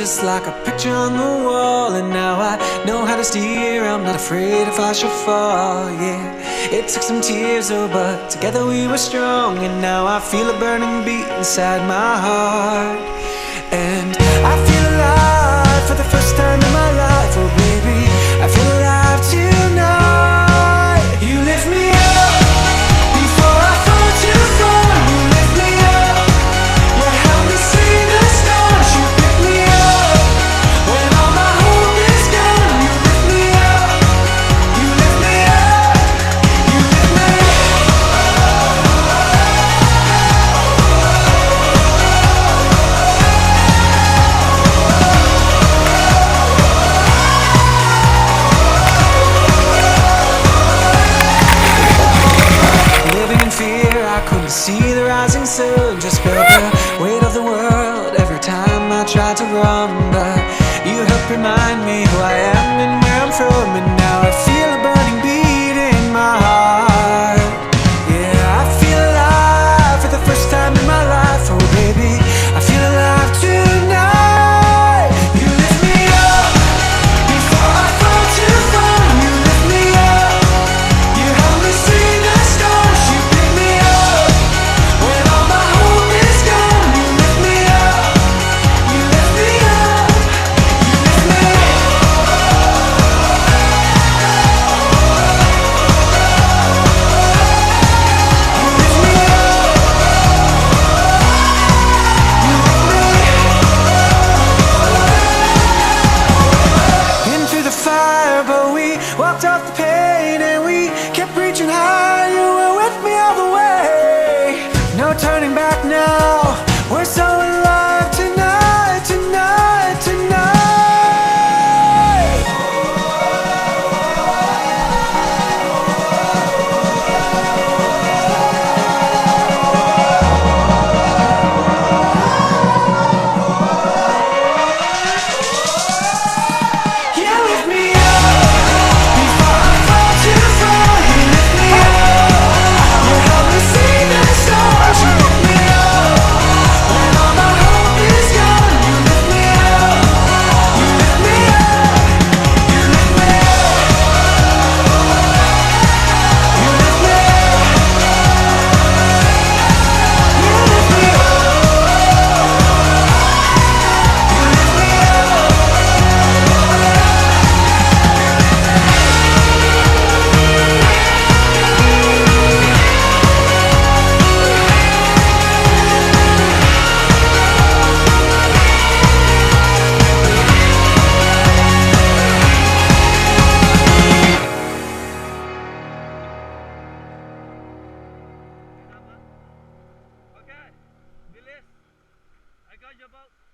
just like a picture on the wall. And now I know how to steer, I'm not afraid if I should fall, yeah. It took some tears, oh, but together we were strong. And now I feel a burning beat inside my heart. And I feel alive for the first time in my life, oh baby, I feel alive tonight. You lift me up before I fall too far. You lift me up, you help me see the stars. You pick me up when all my hope is gone. You lift me up, you lift me up, you lift me up. Living in fear, I couldn't see the rising sun. Just felt the weight of the world every time I tried to run. But you helped remind me who I am and where I'm from. And now I feel a burning beat in my heart. Yeah, I feel alive for the first time in my life, oh baby, I feel alive tonight. You lift me up before I fall too far. You lift me up, you help me see the stars. You pick me up when all my hope is gone. You lift me up, you lift me up, you lift me up. Into the fire, but we walked off the pain and we kept reaching high. You were with me all the way. No turning back now. We're so alive tonight, tonight, tonight. You lift me up before I fall too far. You lift me up, you help me see the stars. You lift me up when all my hope is gone. You lift me up, you lift me up, you lift me up, you lift me up, you lift me up, you lift me up. Okay, Willis, I got your boat.